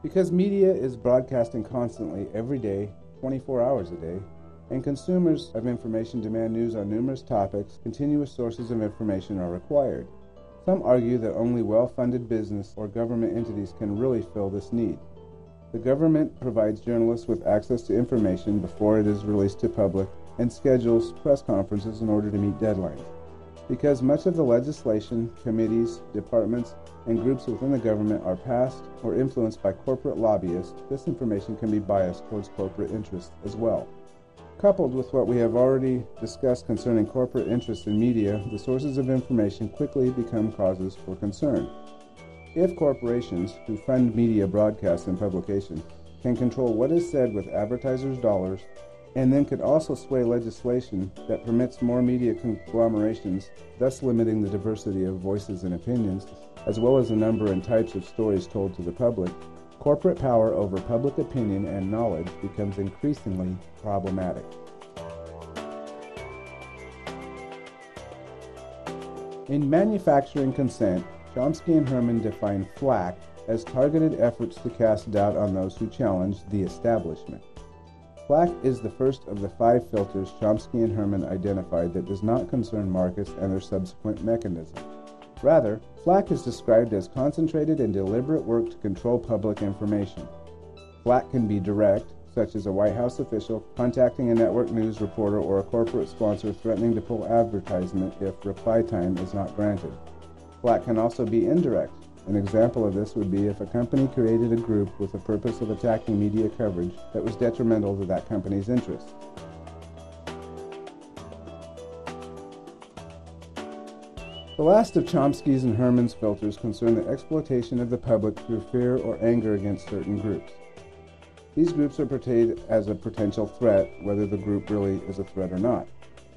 Because media is broadcasting constantly every day, 24 hours a day, and consumers of information demand news on numerous topics, continuous sources of information are required. Some argue that only well-funded business or government entities can really fill this need. The government provides journalists with access to information before it is released to public and schedules press conferences in order to meet deadlines. Because much of the legislation, committees, departments, and groups within the government are passed or influenced by corporate lobbyists, this information can be biased towards corporate interests as well. Coupled with what we have already discussed concerning corporate interests in media, the sources of information quickly become causes for concern. If corporations, who fund media broadcasts and publication, can control what is said with advertisers' dollars, and then could also sway legislation that permits more media conglomerations, thus limiting the diversity of voices and opinions, as well as the number and types of stories told to the public, corporate power over public opinion and knowledge becomes increasingly problematic. In manufacturing consent, Chomsky and Herman define flack as targeted efforts to cast doubt on those who challenge the establishment. Flack is the first of the 5 filters Chomsky and Herman identified that does not concern markets and their subsequent mechanism. Rather, flack is described as concentrated and deliberate work to control public information. Flack can be direct, such as a White House official contacting a network news reporter or a corporate sponsor threatening to pull advertisement if reply time is not granted. Flack can also be indirect. An example of this would be if a company created a group with the purpose of attacking media coverage that was detrimental to that company's interests. The last of Chomsky's and Herman's filters concern the exploitation of the public through fear or anger against certain groups. These groups are portrayed as a potential threat, whether the group really is a threat or not.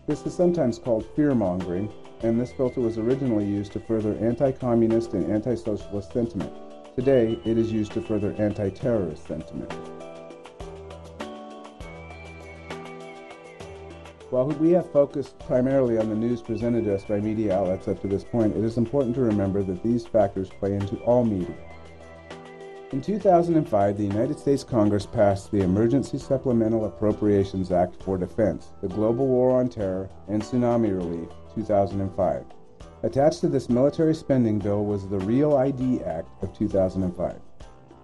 This is sometimes called fear-mongering, and this filter was originally used to further anti-communist and anti-socialist sentiment. Today, it is used to further anti-terrorist sentiment. While we have focused primarily on the news presented to us by media outlets up to this point, it is important to remember that these factors play into all media. In 2005, the United States Congress passed the Emergency Supplemental Appropriations Act for Defense, the Global War on Terror, and Tsunami Relief, 2005. Attached to this military spending bill was the Real ID Act of 2005.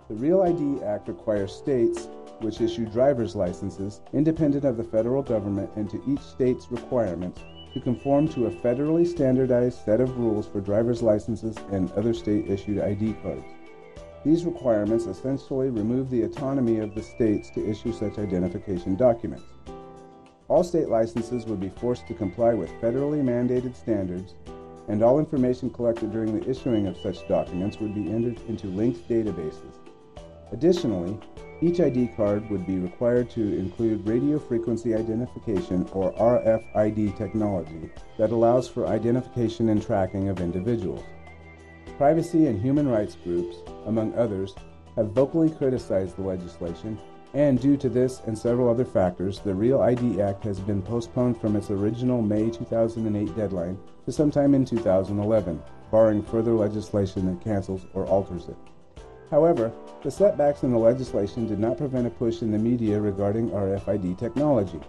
The Real ID Act requires states, which issue driver's licenses, independent of the federal government and to each state's requirements, to conform to a federally standardized set of rules for driver's licenses and other state-issued ID cards. These requirements essentially remove the autonomy of the states to issue such identification documents. All state licenses would be forced to comply with federally mandated standards, and all information collected during the issuing of such documents would be entered into linked databases. Additionally, each ID card would be required to include radio frequency identification, or RFID technology, that allows for identification and tracking of individuals. Privacy and human rights groups, among others, have vocally criticized the legislation, and due to this and several other factors, the Real ID Act has been postponed from its original May 2008 deadline to sometime in 2011, barring further legislation that cancels or alters it. However, the setbacks in the legislation did not prevent a push in the media regarding RFID technology.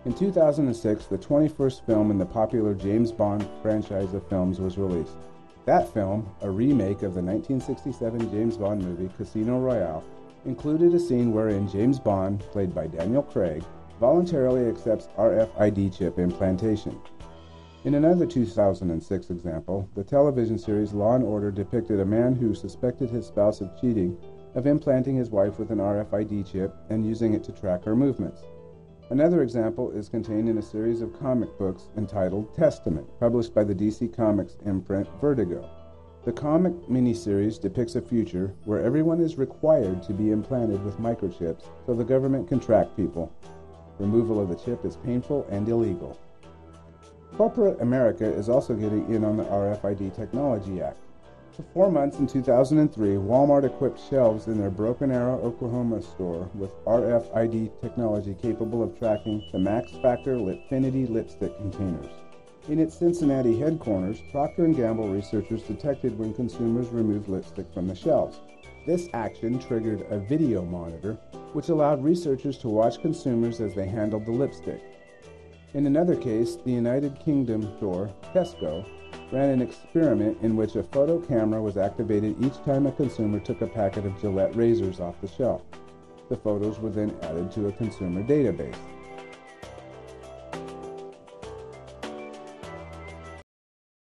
In 2006, the 21st film in the popular James Bond franchise of films was released. That film, a remake of the 1967 James Bond movie Casino Royale, included a scene wherein James Bond, played by Daniel Craig, voluntarily accepts RFID chip implantation. In another 2006 example, the television series Law & Order depicted a man who suspected his spouse of cheating, of implanting his wife with an RFID chip and using it to track her movements. Another example is contained in a series of comic books entitled Testament, published by the DC Comics imprint Vertigo. The comic miniseries depicts a future where everyone is required to be implanted with microchips so the government can track people. Removal of the chip is painful and illegal. Corporate America is also getting in on the RFID Technology Act. For 4 months in 2003, Walmart equipped shelves in their Broken Arrow, Oklahoma store with RFID technology capable of tracking the Max Factor Lipfinity lipstick containers. In its Cincinnati headquarters, Procter & Gamble researchers detected when consumers removed lipstick from the shelves. This action triggered a video monitor, which allowed researchers to watch consumers as they handled the lipstick. In another case, the United Kingdom store, Tesco, ran an experiment in which a photo camera was activated each time a consumer took a packet of Gillette razors off the shelf. The photos were then added to a consumer database.